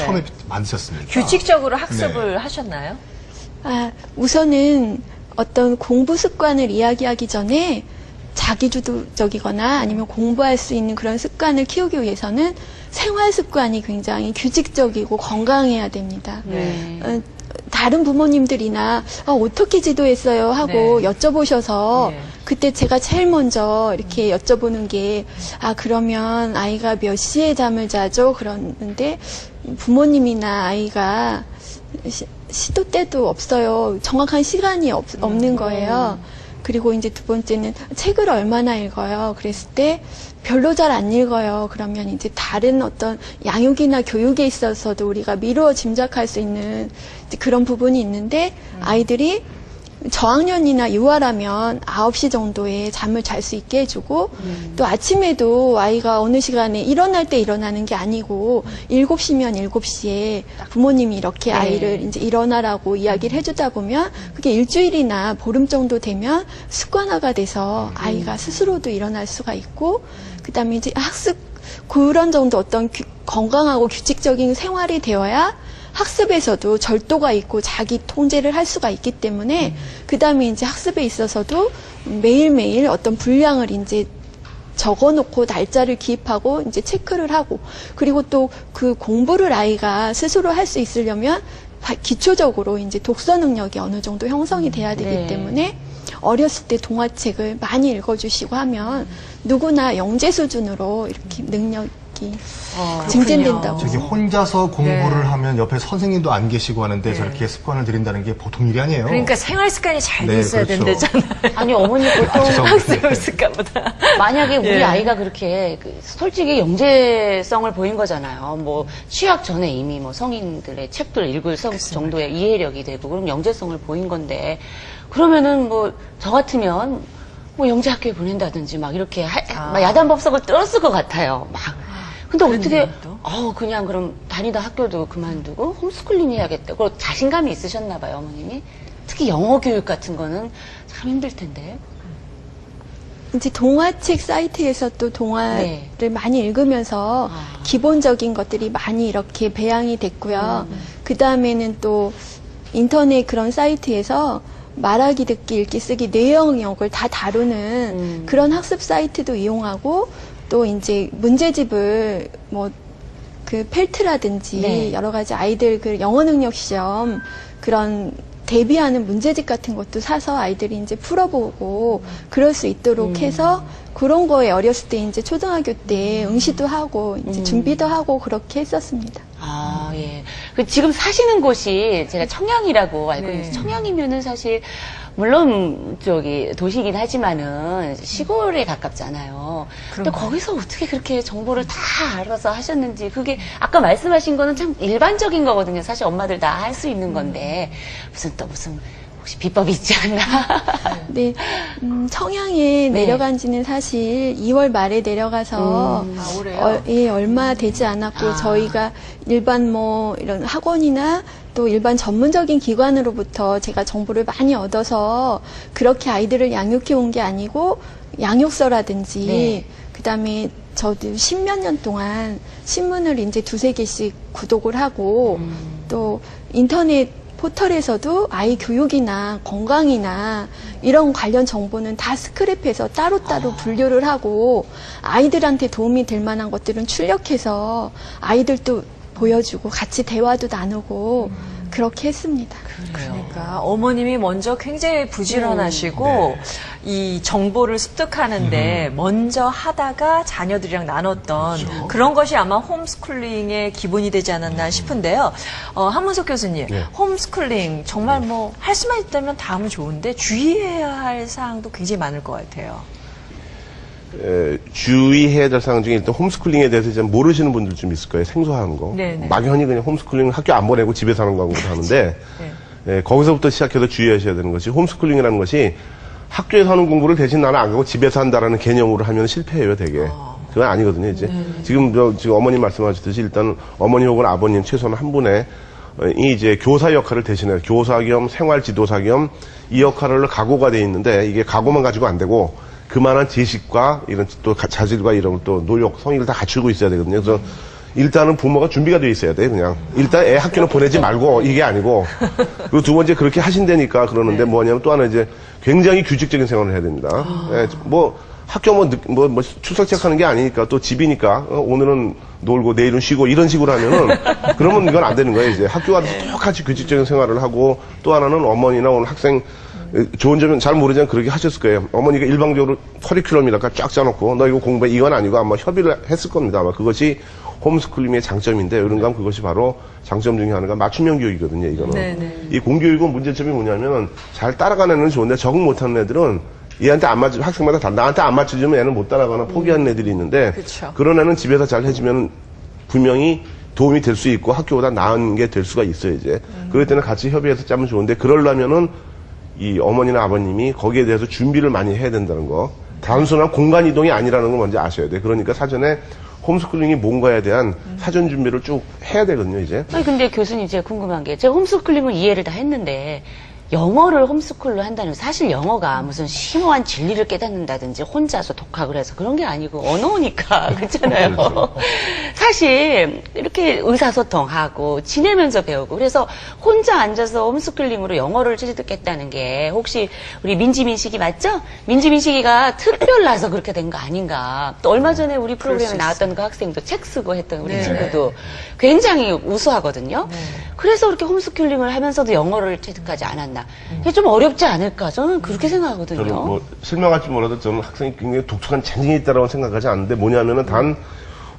처음에 만드셨습니까? 규칙적으로 학습을 하셨나요? 우선은 어떤 공부 습관을 이야기하기 전에 자기주도적이거나 아니면 공부할 수 있는 그런 습관을 키우기 위해서는 생활 습관이 굉장히 규칙적이고 건강해야 됩니다. 다른 부모님들이나 어떻게 지도했어요 하고 여쭤보셔서 그때 제가 제일 먼저 이렇게 여쭤보는 게 그러면 아이가 몇 시에 잠을 자죠? 그러는데 부모님이나 아이가 시도 때도 없어요. 정확한 시간이 없는 거예요. 그리고 이제 두 번째는 책을 얼마나 읽어요? 그랬을 때 별로 잘 안 읽어요. 그러면 이제 다른 어떤 양육이나 교육에 있어서도 우리가 미루어 짐작할 수 있는 그런 부분이 있는데 아이들이 저학년이나 유아라면 9시 정도에 잠을 잘 수 있게 해주고 또 아침에도 아이가 어느 시간에 일어날 때 일어나는 게 아니고 7시면 7시에 부모님이 이렇게 아이를 이제 일어나라고 이야기를 해주다 보면 그게 일주일이나 보름 정도 되면 습관화가 돼서 아이가 스스로도 일어날 수가 있고 그다음에 이제 학습 그런 정도 어떤 건강하고 규칙적인 생활이 되어야 학습에서도 절도가 있고 자기 통제를 할 수가 있기 때문에 그다음에 이제 학습에 있어서도 매일매일 어떤 분량을 이제 적어놓고 날짜를 기입하고 이제 체크를 하고 그리고 또 그 공부를 아이가 스스로 할 수 있으려면 기초적으로 이제 독서 능력이 어느 정도 형성이 돼야 되기 때문에 어렸을 때 동화책을 많이 읽어주시고 하면 누구나 영재 수준으로 이렇게 능력이 증진된다고. 저기 혼자서 공부를 하면 옆에 선생님도 안 계시고 하는데 저렇게 습관을 들인다는 게 보통 일이 아니에요. 그러니까 생활 습관이 잘 돼 있어야 그렇죠. 된다잖아요. 아니 어머니 보통 학습 습관보다. 만약에 우리 아이가 그렇게 솔직히 영재성을 보인 거잖아요. 뭐 취학 전에 이미 뭐 성인들의 책들 읽을 정도의 이해력이 되고 그럼 영재성을 보인 건데 그러면은 뭐 저 같으면 뭐 영재 학교에 보낸다든지 막 이렇게 막 야단법석을 떨었을 것 같아요. 막. 근데 어떻게 그냥 그럼 다니다 학교도 그만두고 홈스쿨링 해야겠다. 그리고 자신감이 있으셨나 봐요, 어머님이. 특히 영어 교육 같은 거는 참 힘들 텐데. 이제 동화책 사이트에서 또 동화를 많이 읽으면서 기본적인 것들이 많이 이렇게 배양이 됐고요. 그 다음에는 또 인터넷 그런 사이트에서 말하기, 듣기, 읽기, 쓰기, 뇌 영역을 다 다루는 그런 학습 사이트도 이용하고 또 이제 문제집을 뭐 그 펠트라든지 여러 가지 아이들 그 영어 능력 시험 그런 대비하는 문제집 같은 것도 사서 아이들이 이제 풀어보고 그럴 수 있도록 해서 그런 거에 어렸을 때 이제 초등학교 때 응시도 하고 이제 준비도 하고 그렇게 했었습니다. 아, 예. 그 지금 사시는 곳이 제가 청양이라고 알고 있는데 청양이면은 사실 물론 저기 도시이긴 하지만은 시골에 가깝잖아요. 근데 거기서 어떻게 그렇게 정보를 다 알아서 하셨는지 그게 아까 말씀하신 거는 참 일반적인 거거든요. 사실 엄마들 다 할 수 있는 건데 무슨 혹시 비법이 있지 않나? 네, 청양에 내려간 지는 사실 2월 말에 내려가서 얼마 되지 않았고 저희가 일반 뭐 이런 학원이나 또 일반 전문적인 기관으로부터 제가 정보를 많이 얻어서 그렇게 아이들을 양육해 온 게 아니고 양육서라든지 그다음에 저도 10몇 년 동안 신문을 이제 2-3개씩 구독을 하고 또 인터넷 포털에서도 아이 교육이나 건강이나 이런 관련 정보는 다 스크랩해서 따로따로 분류를 하고 아이들한테 도움이 될 만한 것들은 출력해서 아이들도 보여주고 같이 대화도 나누고 그렇게 했습니다. 그러니까 어머님이 먼저 굉장히 부지런하시고 이 정보를 습득하는데 먼저 하다가 자녀들이랑 나눴던 그런 것이 아마 홈스쿨링의 기본이 되지 않았나 싶은데요. 한문석 교수님, 홈스쿨링 정말 뭐 할 수만 있다면 다 하면 좋은데 주의해야 할 사항도 굉장히 많을 것 같아요. 주의해야 될 사항 중에 일단 홈스쿨링에 대해서 좀 모르시는 분들 좀 있을 거예요. 생소한 거. 막연히 그냥 홈스쿨링 학교 안 보내고 집에서 하는 거하고 하는데 거기서부터 시작해서 주의하셔야 되는 것이 홈스쿨링이라는 것이 학교에서 하는 공부를 대신 나는 안 가고 집에서 한다라는 개념으로 하면 실패해요, 되게. 그건 아니거든요, 이제. 지금 어머님 말씀하셨듯이 일단 어머니 혹은 아버님 최소한 한 분의 이 이제 교사 역할을 대신해서 교사 겸 생활 지도사 겸 이 역할을 각오가 돼 있는데 이게 각오만 가지고 안 되고 그만한 지식과 이런 또 자질과 이런 또 노력, 성의를 다 갖추고 있어야 되거든요. 그래서 일단은 부모가 준비가 돼 있어야 돼, 그냥. 일단 애 학교는 보내지 말고, 이게 아니고. 그리고 두 번째 그렇게 하신다니까 그러는데 뭐냐면 또 하나 이제 굉장히 규칙적인 생활을 해야 됩니다. 예, 뭐, 학교 뭐 출석 체크하는 게 아니니까 또 집이니까 오늘은 놀고 내일은 쉬고 이런 식으로 하면은 그러면 이건 안 되는 거예요. 이제 학교 가서 똑같이 규칙적인 생활을 하고 또 하나는 어머니나 오늘 학생 좋은 점은 잘 모르지만 그렇게 하셨을 거예요. 어머니가 일방적으로 커리큘럼이랄까 쫙 짜놓고 너 이거 공부해 이건 아니고 아마 협의를 했을 겁니다. 아마 그것이 홈스쿨링의 장점인데 그런가 하면 그것이 바로 장점 중에 하나가 맞춤형 교육이거든요. 이거는 네네. 이 공교육은 문제점이 뭐냐면 잘 따라가는 애는 좋은데 적응 못하는 애들은 얘한테 안 맞으면 학생마다 다 나한테 안 맞춰주면 애는 못 따라가거나 포기하는 애들이 있는데 그쵸. 그런 애는 집에서 잘 해주면 분명히 도움이 될 수 있고 학교보다 나은 게 될 수가 있어요 이제. 그럴 때는 같이 협의해서 짜면 좋은데 그러려면은 이 어머니나 아버님이 거기에 대해서 준비를 많이 해야 된다는 거. 단순한 공간 이동이 아니라는 걸 먼저 아셔야 돼. 그러니까 사전에 홈스쿨링이 뭔가에 대한 사전 준비를 쭉 해야 되거든요 이제. 아니, 근데 교수님 제가 궁금한 게 제가 홈스쿨링을 이해를 다 했는데 영어를 홈스쿨로 한다는 사실 영어가 무슨 심오한 진리를 깨닫는다든지 혼자서 독학을 해서 그런 게 아니고 언어니까 그렇잖아요. 사실 이렇게 의사소통하고 지내면서 배우고 그래서 혼자 앉아서 홈스쿨링으로 영어를 취득했다는 게 혹시 우리 민지민식이 맞죠? 민지민식이가 특별나서 그렇게 된 거 아닌가. 또 얼마 전에 우리 프로그램에 나왔던 그 학생도 책 쓰고 했던 우리 네. 친구도 굉장히 우수하거든요. 그래서 그렇게 홈스쿨링을 하면서도 영어를 취득하지 않았나. 이게 좀 어렵지 않을까. 저는 그렇게 생각하거든요. 저는 뭐 실망할지 몰라도 저는 학생이 굉장히 독특한 재능이 있다라고 생각하지 않는데 뭐냐면은 단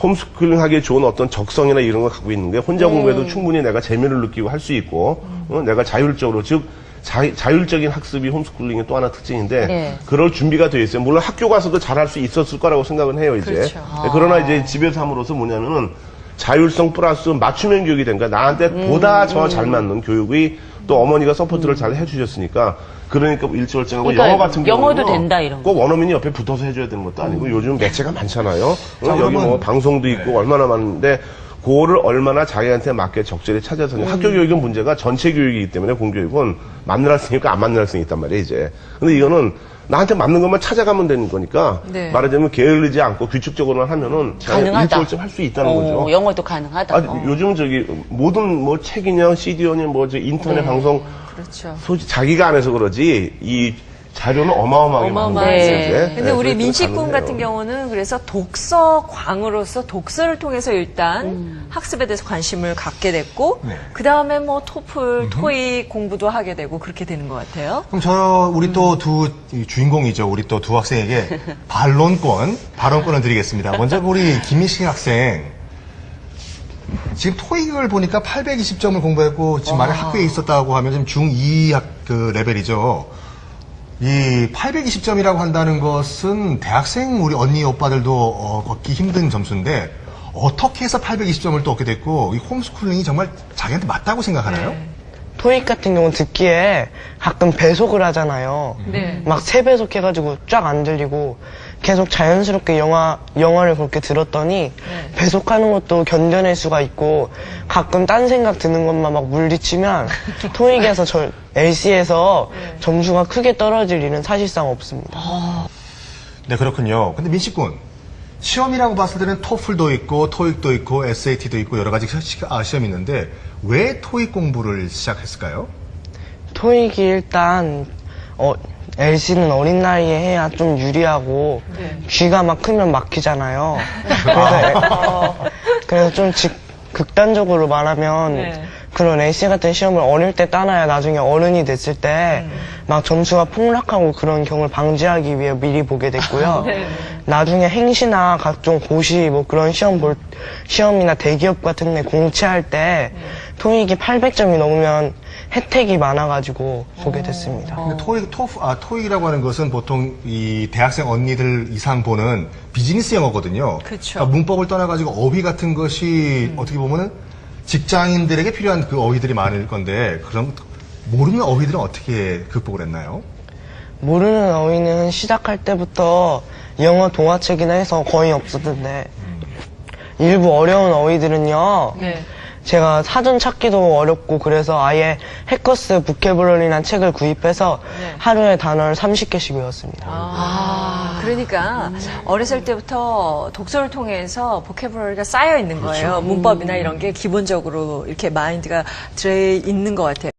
홈스쿨링 하기에 좋은 어떤 적성이나 이런 걸 갖고 있는 게 혼자 공부해도 충분히 내가 재미를 느끼고 할 수 있고 내가 자율적으로 즉 자율적인 학습이 홈스쿨링의 또 하나 특징인데 네. 그럴 준비가 되어 있어요. 물론 학교 가서도 잘할 수 있었을 거라고 생각은 해요 이제. 그렇죠. 네, 그러나 이제 집에서 함으로써 뭐냐면은 자율성 플러스 맞춤형 교육이 되니까 나한테 보다 더 잘 맞는 교육이 또 어머니가 서포트를 잘 해주셨으니까 그러니까 일치월장하고 그러니까 영어 같은 경우는 영어도 된다, 이런 거. 꼭 원어민이 옆에 붙어서 해줘야 되는 것도 아니고 요즘 매체가 많잖아요. 자, 여기 뭐 그러면- 방송도 있고 얼마나 많은데 그거를 얼마나 자기한테 맞게 적절히 찾아서 학교 교육은 문제가 전체 교육이기 때문에 공교육은 맞는 학생이 있고 안 맞는 학생이 있단 말이에요 이제. 근데 이거는 나한테 맞는 것만 찾아가면 되는 거니까 네. 말하자면 게을르지 않고 규칙적으로만 하면은 가능하다. 일주일쯤 할 수 있다는 거죠. 영어도 가능하다. 요즘 저기 모든 뭐 책이냐 CD냐 뭐 저 인터넷 방송 그렇죠. 솔직히 자기가 안 해서 그러지 이 자료는 어마어마하게 많은 어마어마하죠. 거예요. 네. 이제. 근데 우리 그래서 민식군 가능해요. 같은 경우는 그래서 독서광으로서 독서를 통해서 일단 학습에 대해서 관심을 갖게 됐고 네. 그 다음에 뭐 토플, 토익 공부도 하게 되고 그렇게 되는 것 같아요. 그럼 우리 또 두 주인공이죠. 우리 또 두 학생에게 발언권을 드리겠습니다. 먼저 우리 김민식 학생. 지금 토익을 보니까 820점을 공부했고 지금 만약 학교에 있었다고 하면 지금 중2 그 레벨이죠. 이 820점이라고 한다는 것은 대학생 우리 언니 오빠들도 얻기 힘든 점수인데 어떻게 해서 820점을 또 얻게 됐고 이 홈스쿨링이 정말 자기한테 맞다고 생각하나요? 토익 같은 경우는 듣기에 가끔 배속을 하잖아요. 네. 막 3배속 해가지고 쫙 안 들리고 계속 자연스럽게 영화를 그렇게 들었더니 배속하는 것도 견뎌낼 수가 있고 가끔 딴 생각 드는 것만 막 물리치면 토익에서 LC에서 점수가 크게 떨어질 일은 사실상 없습니다. 네, 그렇군요. 근데 민식군, 시험이라고 봤을 때는 토플도 있고, 토익도 있고, SAT도 있고, 여러 가지 시험이 있는데, 왜 토익 공부를 시작했을까요? 토익이 일단 LC는 어린 나이에 해야 좀 유리하고 쥐가 막 크면 막히잖아요. 그래서 좀 극단적으로 말하면 네. 그런 LC 같은 시험을 어릴 때 따놔야 나중에 어른이 됐을 때 막 점수가 폭락하고 그런 경우를 방지하기 위해 미리 보게 됐고요. 나중에 행시나 각종 고시 뭐 그런 시험이나 대기업 같은 데 공채할 때 토익이 800점이 넘으면 혜택이 많아가지고 보게 됐습니다. 근데 토익이라고 하는 것은 보통 이 대학생 언니들 이상 보는 비즈니스 영어거든요. 그쵸. 그러니까 문법을 떠나가지고 어휘 같은 것이 어떻게 보면은 직장인들에게 필요한 그 어휘들이 많을 건데, 그럼 모르는 어휘들은 어떻게 극복을 했나요? 모르는 어휘는 시작할 때부터 영어 동화책이나 해서 거의 없었는데 일부 어려운 어휘들은요. 네. 제가 사전 찾기도 어렵고 그래서 아예 해커스 부캐블러리라는 책을 구입해서 하루에 단어를 30개씩 외웠습니다. 그 그러니까 어렸을 때부터 독서를 통해서 보캐블러리가 쌓여 있는 거예요. 문법이나 이런 게 기본적으로 이렇게 마인드가 들어 있는 것 같아요.